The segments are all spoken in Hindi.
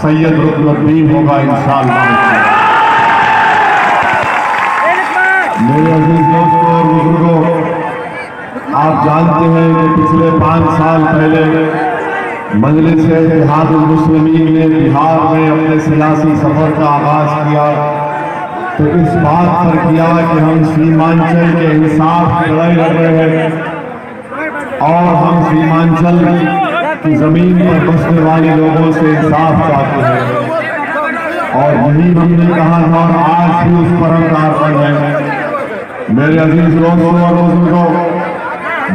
सैयद रुकनुद्दीन होगा इंशाअल्लाह। मेरे अजीज दोस्तों और बुजुर्गों, आप जानते हैं कि पिछले 5 साल पहले मजलिस-ए-इत्तेहादुल मुस्लिमीन ने बिहार में अपने सियासी सफर का आगाज किया तो इस बात पर किया कि हम सीमांचल के इंसाफ की लड़ाई लड़ रहे हैं और हम सीमांचल की जमीन पर बसने वाले लोगों से इंसाफ चाहते हैं और यही हमने कहा था और आज भी उस पर हम कारगर हैं। मेरे अजीज दोस्तों और बुजुर्गों,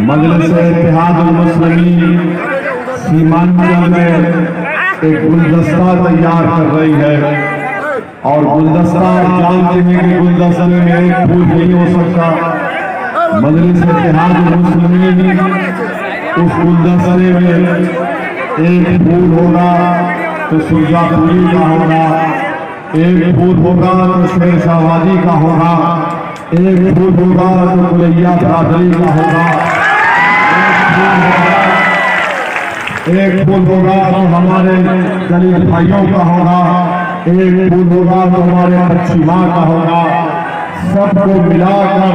मजलिस-ए-इत्तेहादुल मुस्लिमीन सीमांचल में एक गुलदस्ता तैयार कर रही है और गुलदस्ता जानते हैं कि गुलदस्ते में एक फूल नहीं हो सकता। मजलिस-ए-इत्तेहादुल मुस्लिमीन उस गुलदस्ते में एक फूल होगा तो सुरजापुरी का होगा, एक फूल होगा तो शेरशाहवादी का होगा, एक फूल होगा तो कुलैया बरादरी का होगा, एक फूल होगा तो हमारे दलित भाइयों का होगा, एक फूल होगा तो हमारे पश्चिमा का होगा। सबको मिलाकर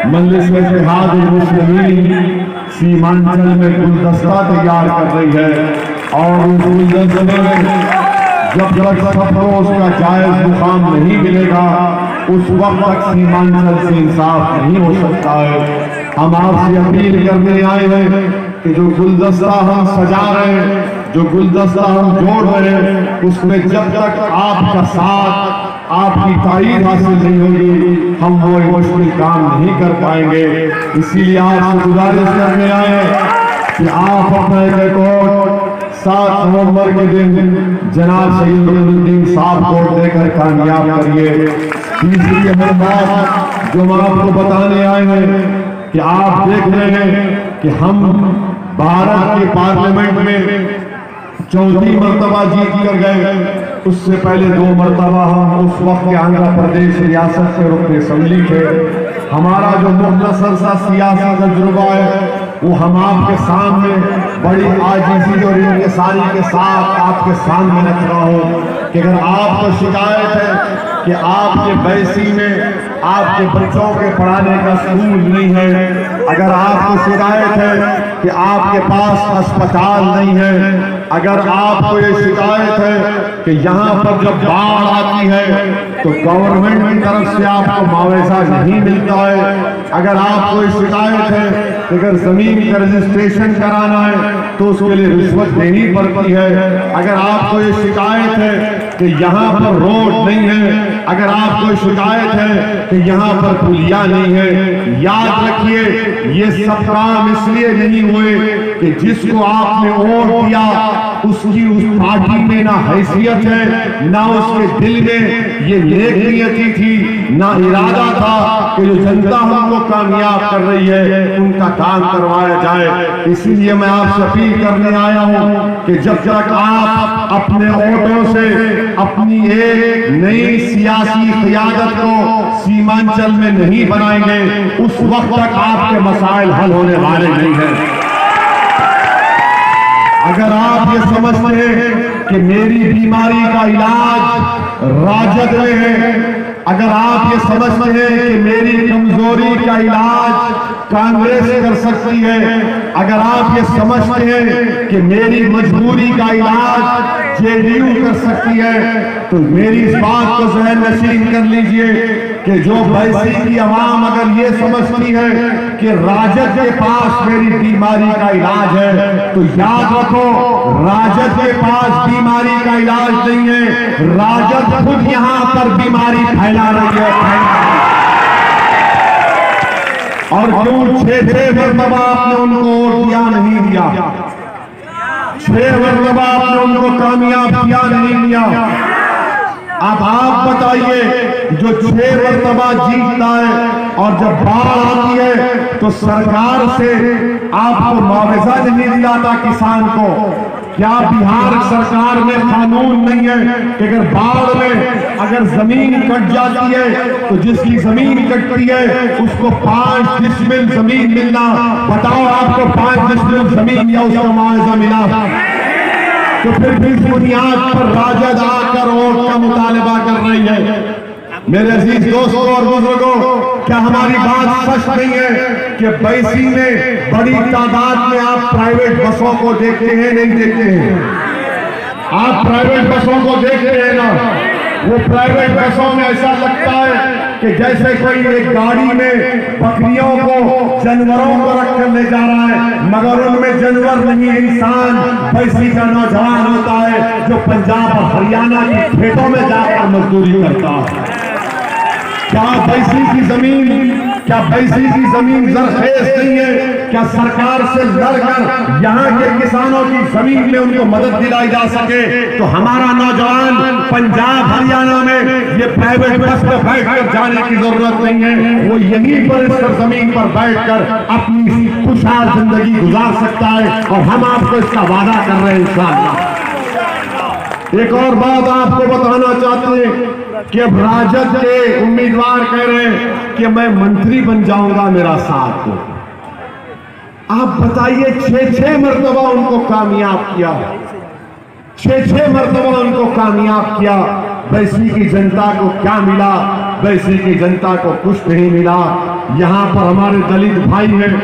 मजलिस-ए-इत्तेहादुल मुस्लिमीन सीमांचल में गुलदस्ता तैयार कर रही है और उस गुलदस्ते में जब तक सबको उसका जायज मुकाम नहीं मिलेगा उस वक्त तक सीमांचल से इंसाफ नहीं हो सकता है। हम आपसे अपील करने आए हैं कि जो गुलदस्ता हम सजा रहे हैं, जो गुलदस्ता हम जोड़ रहे हैं, उसमें जब तक आपका साथ, आपकी तारीफ हासिल नहीं होगी हम वो मुश्किल काम नहीं कर पाएंगे। इसीलिए आपसे गुजारिश करने आए कि आप अपना रिकॉर्ड 7 नवंबर के दिन जनाब सैयद रुकनुद्दीन साहब को देकर कामयाब करिए। तीसरी अहम बात जो हम आपको बताने आए हैं कि आप देख रहे हैं कि हम भारत के पार्लियामेंट में 4थी मरतबा जीत कर गए। उससे पहले 2 मरतबा हम उस वक्त के आंध्र प्रदेश रियासत के रुकन असम्बली थे। हमारा जो मुख्तसर सा सियासी तजुर्बा है वो हम आपके सामने बड़ी आजिज़ी और इंकिसारी के साथ आपके सामने रख रहा हूँ कि अगर आपको शिकायत है कि आपके बैसी में आपके बच्चों के पढ़ाने का स्कूल नहीं है, अगर आपको शिकायत है कि आपके पास अस्पताल नहीं है, अगर आपको ये शिकायत है कि यहाँ पर जब बाढ़ आती है तो गवर्नमेंट की तरफ से आपको मुआवजा नहीं मिलता है, अगर आपको ये शिकायत है कि अगर जमीन का रजिस्ट्रेशन कराना है तो उसके लिए रिश्वत देनी पड़ती है, अगर आपको ये शिकायत है कि यहाँ पर रोड नहीं है, अगर आपको शिकायत है कि यहाँ पर पुलिया नहीं है, याद रखिए ये सब काम इसलिए नहीं हुए कि जिसको आपने वोट दिया उसकी उस पार्टी में ना हैसियत है, ना उसके दिल में ये नेक नियति थी, ना इरादा था कि जो जनता हमको कामयाब कर रही है उनका काम करवाया जाए। इसीलिए मैं आपसे अपील करने आया हूँ कि जब तक आप अपने वोटों से अपनी एक नई सियासी क़यादत को सीमांचल में नहीं बनाएंगे उस वक्त तक आपके मसाइल हल होने वाले नहीं हैं। अगर आप ये समझते हैं कि मेरी बीमारी का इलाज राजद में है, अगर आप ये समझते हैं कि मेरी कमजोरी का इलाज कांग्रेस कर सकती है, अगर आप ये समझते हैं कि मेरी मजबूरी का इलाज जेडीयू कर सकती है तो मेरी इस बात को ज़हन नशीन कर लीजिए कि जो बैसी की आवाम अगर ये समझती है कि राजद के पास मेरी बीमारी का इलाज है तो याद रखो राजद के पास बीमारी का इलाज नहीं है, राजद खुद यहाँ पर बीमारी फैला रही है। और क्यों 6 मरतबा आपने उनको वोट दिया नहीं दिया, 6 मरतबा आपने उनको कामयाब किया नहीं दिया। अब आप बताइए जो 6 मरतबा जीतता है और जब बाढ़ आती है तो सरकार से आपको मुआवजा नहीं दिलाता किसान को, क्या बिहार सरकार में कानून नहीं है कि अगर बाढ़ में अगर जमीन कट जाती है तो जिसकी जमीन कटती है उसको 5 डिसमिल जमीन मिलना, बताओ आपको 5 डिसमिल जमीन या उसका मुआवजा मिला? तो फिर भी इस बुनियाद पर राजद आकर वोट का मुतालबा कर रही है। मेरे अजीज दोस्तों और बुजुर्गों, क्या हमारी बात सच नहीं है कि बैसी में बड़ी तादाद में आप प्राइवेट बसों को देखते हैं, नहीं देखते हैं? आप प्राइवेट बसों को देखते हैं ना, वो प्राइवेट बसों में ऐसा लगता है कि जैसे कोई एक गाड़ी में बकरियों को, जानवरों को रख कर ले जा रहा है, मगर उनमें जानवर नहीं, इंसान बैसी का नौजवान होता है जो पंजाब और हरियाणा के खेतों में जाकर मजदूरी करता है। क्या बैसी की जमीन जरखेज नहीं है? क्या सरकार से लड़कर यहाँ के किसानों की जमीन में उनको मदद दिलाई जा सके? तो हमारा नौजवान पंजाब हरियाणा में ये प्राइवेट बस में बैठकर जाने की जरूरत नहीं है, वो यहीं पर इस जमीन पर बैठकर अपनी खुशहाल जिंदगी गुजार सकता है, और हम आपको इसका वादा कर रहे हैं इंशाअल्लाह। एक और बात आपको बताना चाहते हैं कि अब राजद के उम्मीदवार कह रहे हैं कि मैं मंत्री बन जाऊंगा, मेरा साथ दो। आप बताइए, 6-6 मरतबा उनको कामयाब किया, 6-6 मरतबा उनको कामयाब किया। बैसी की जनता को क्या मिला? बैसी की जनता को कुछ नहीं मिला। यहां पर हमारे दलित भाई हैं,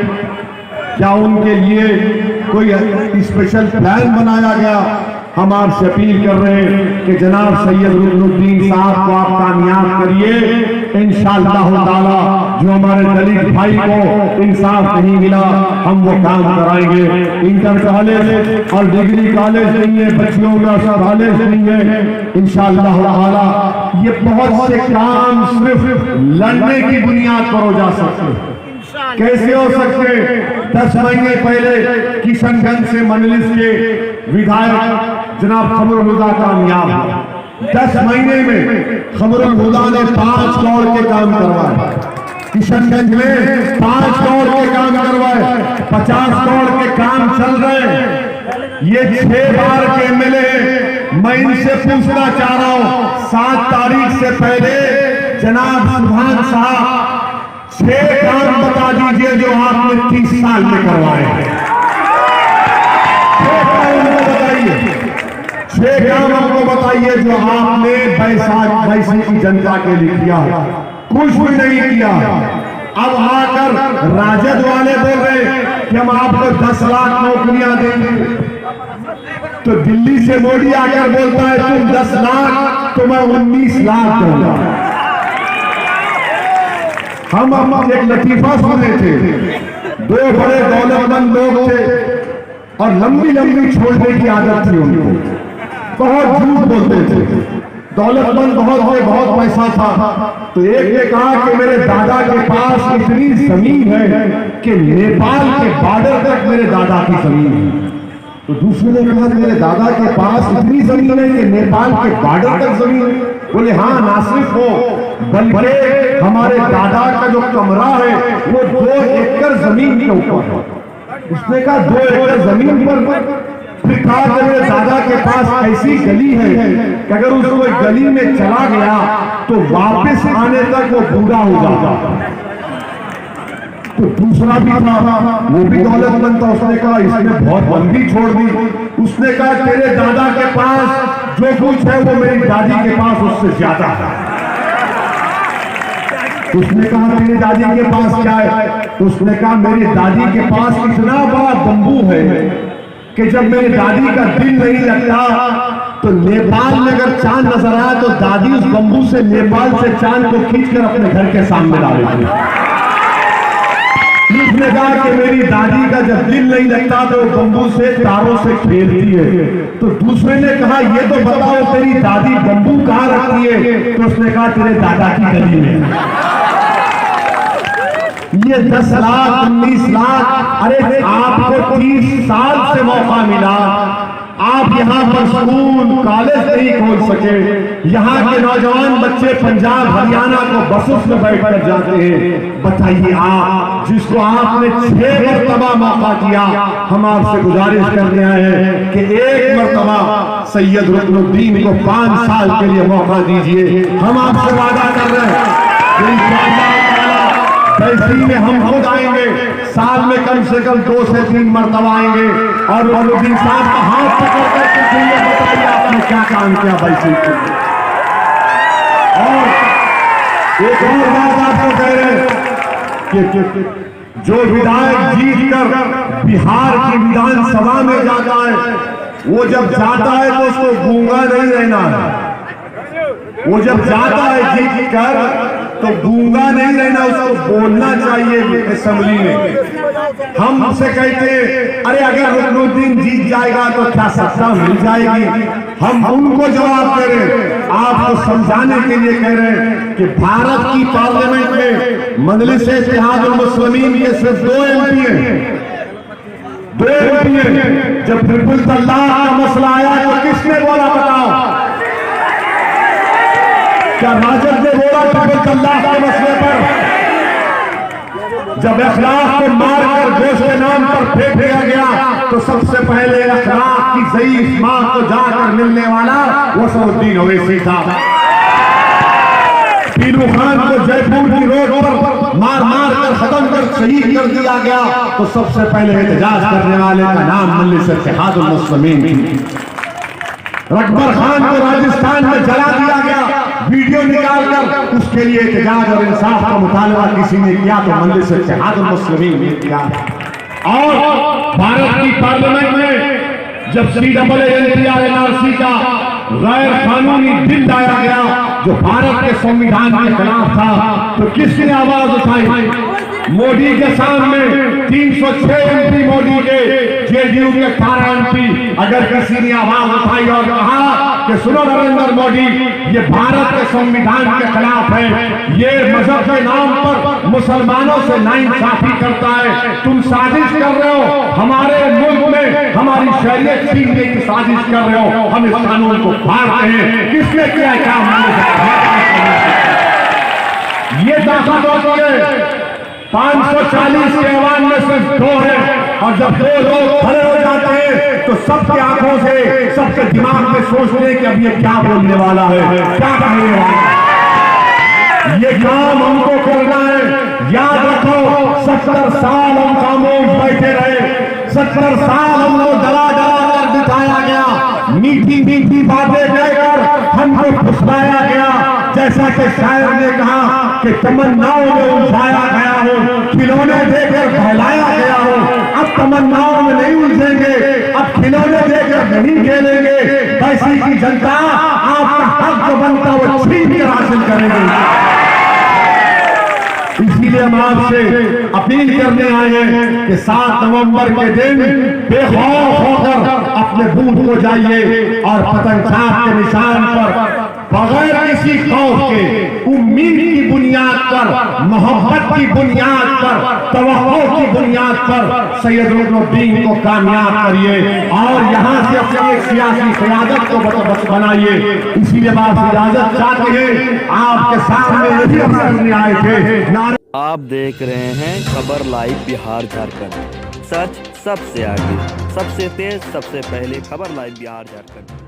क्या उनके लिए कोई स्पेशल प्लान बनाया गया? हम आपसे अपील कर रहे हैं कि जनाब सैयद रुकनुद्दीन साहब को आप कामयाब करिए। इंशाअल्लाह ताला जो हमारे दलित भाई को इंसाफ नहीं मिला, हम वो काम कराएंगे। इंटर कॉलेज और डिग्री कॉलेज नहीं है, बच्चियों का कॉलेज नहीं है। इंशाअल्लाह ताला ये बहुत से काम सिर्फ लड़ने की बुनियाद पर हो जा सकते हैं। कैसे हो सकते? 10 महीने पहले किशनगंज से मंडलिस के विधायक जनाब खमरुल हुदा कामयाब हुआ। 10 महीने में खमरुल हुदा ने 5 करोड़ के काम करवाए, किशनगंज में 5 करोड़ के काम करवाए, 50 करोड़ के काम चल रहे हैं। ये 6 बार के एमएलए। मैं इनसे पूछना चाह रहा हूं, 7 तारीख से पहले जनाब सुभान साहब 6 काम बता दीजिए जो आपने 30 साल में करवाए हैं। 6 काम हमको बताइए जो आपने बैसी की जनता के लिए किया, कुछ भी नहीं किया। अब आकर राजद वाले बोल रहे हैं कि हम आपको 10 लाख नौकरियां देंगे, तो दिल्ली से मोदी आकर बोलता है तुम 10 लाख तो मैं 19 लाख दूंगा। हम एक लतीफा सुने थे, 2 बड़े दौलतमंद लोग थे और लंबी लंबी छोड़ने की आदत थी उनको, बहुत झूठ बोलते थे। दौलतमंद बहुत पैसा था, तो एक ने कहा कि मेरे दादा के पास इतनी जमीन है कि नेपाल के बॉर्डर तक मेरे दादा की जमीन है। तो दूसरे ने कहा मेरे दादा के पास इतनी जमीन है कि नेपाल के बॉर्डर तक जमीन है। बोले हाँ, ना सिर्फ हो बल्कि हमारे दादा का जो कमरा है वो 2 एकड़ जमीन के ऊपर है। उसने कहा 2 एकड़ जमीन पर। फिर कहा कि मेरे दादा के पास ऐसी गली है कि अगर उसको गली में चला गया तो वापस आने तक वो बूढ़ा हो जाता। तो दूसरा भी था, वो भी दौलतमंद था, उसने कहा इसने बहुत बंदी छोड़ दी। उसने कहा तेरे दादा के पास जो कुछ है वो मेरी दादी के पास उससे ज्यादा है। उसने कहा तेरी दादी के पास क्या है? उसने कहा मेरी दादी के पास इतना बड़ा बंबू है कि जब मेरी दादी का दिल नहीं लगता तो नेपाल में अगर चांद नजर आया तो दादी उस बंबू से नेपाल से चांद को खींचकर अपने घर के सामने ला लेती। उसने कहा कि मेरी दादी का जब दिल नहीं लगता तो बंबू से तारों से खेलती है। तो दूसरे ने कहा ये तो बताओ तेरी दादी बंबू कहाँ रखती है? तो उसने कहा तेरे दादा की गली में। ये 10 लाख 19 लाख, अरे आपको 30 साल से मौका मिला, आप यहाँ पर स्कूल कॉलेज नहीं खोल सके। यहाँ के नौजवान बच्चे पंजाब हरियाणा को बसों में बैठकर जाते हैं। बताइए आप, जिसको आपने 6 मरतबा मौका दिया, हम आपसे गुजारिश करते आए हैं कि 1 मरतबा सैयद रुकनुद्दीन को 5 साल के लिए मौका दीजिए। हम आपसे वादा कर रहे हैं बैसी में हम खुद आएंगे, साल में कम से कम 2 से 3 मरतबा आएंगे और उद्दीन साहब का हाथ पकड़ कर ये बताइए आपने क्या काम किया बैसी के लिए। और एक और बात आपको कह रहे हैं कि जो विधायक जीत कर बिहार की विधानसभा में जाता है, वो जब जाता है तो उसको गूंगा नहीं रहना है। वो जब जाता है जीत कर तो गूंगा नहीं रहना, उसको बोलना चाहिए असेंबली में। हम उसे कहते हैं अरे अगर रुकनुद्दीन जीत जाएगा तो क्या सत्ता मिल जाएगी। हम उनको जवाब दे रहे हैं, आपको समझाने के लिए कह रहे हैं कि भारत की पार्लियामेंट में मजलिस-ए-इत्तेहादुल मुस्लिमीन के सिर्फ 2 MP हैं, 2 MP हैं। जब ट्रिपल तलाक का मसला आया तो किसने बोला बताओ? क्या राजद ने बोला ट्रिपल तलाक के मसले पर? जब अखलाक को मारकर गोश्त के नाम पर फेंक दिया गया तो सबसे पहले अखलाक की ज़ईफ मां को जाकर मिलने वाला वसीउद्दीन ओवैसी था। पीलू खान को जयपुर की रोड पर मार मार कर खत्म कर शहीद कर दिया गया तो सबसे पहले एहतजाज करने वाले का नाम मजलिस-ए-इत्तेहादुल मुस्लिमीन थी। रकबर खान को राजस्थान में जला दिया गया, वीडियो निकालकर उसके लिए एहतजाज और इंसाफ का मुतालबा किसी ने किया तो मजलिस-ए-इत्तेहादुल मुस्लिमीन ने किया। और भारत की पार्लियामेंट में जब CAA-NRC का गैर कानूनी बिल लाया गया जो भारत के संविधान के खिलाफ था तो किसने आवाज उठाई? मोदी के सामने 306 MP मोदी के, JDU के 18 MP। अगर किसी ने आवाज उठाई और कहा कि सुनो नरेंद्र मोदी, ये भारत के संविधान के खिलाफ है, ये मजहब के नाम पर मुसलमानों से नाइंसाफी करता है, तुम साजिश कर रहे हो, हमारे मुल्क में हमारी शरीयत छीनने की साजिश कर रहे हो, हम इस कानून को फाड़ते हैं। किसने किया काम? ये ताकत होती है। 540 के ऐवान में सिर्फ 2 है और जब 2 लोग खड़े हो जाते हैं तो सबकी आंखों से, सबके दिमाग में सोचते हैं कि अब ये क्या बोलने वाला है, क्या कहने वाला है। ये काम हमको करना है। याद रखो 70 साल हम खामोश बैठे रहे, 70 साल हमको डरा डरा कर बिठाया गया, मीठी मीठी बातें कहकर हमको फुसलाया गया। जैसा कि शायर ने कहा कि तमन्नाओं में उलझाया गया हो, खिलौने देकर बहलाया गया हो। अब तमन्नाओं में नहीं उलझेंगे, अब खिलौने देकर नहीं खेलेंगे। बैसी की जनता आपका हक जो बनता वो छीन कर हासिल करेंगे। इसीलिए हम आपसे अपील करने आए हैं कि 7 नवंबर के दिन बेखौफ होकर अपने बूथ को जाइए और पतंग छाप के निशान पर बगैर किसी खौफ के, उम्मीद की बुनियाद पर, मोहब्बत की बुनियाद पर, तवक्को की बुनियाद पर सैयद रुकनुद्दीन को कामयाब करिए और यहाँ से अपनी एक सियासी क़यादत को बनाइए। इसीलिए आप इजाजत चाहते हैं, आपके सामने यही हम करने आए थे। आप देख रहे हैं खबर लाइव बिहार झारखंड, सच सबसे आगे, सबसे तेज, सबसे पहले खबर लाइव बिहार झारखंड।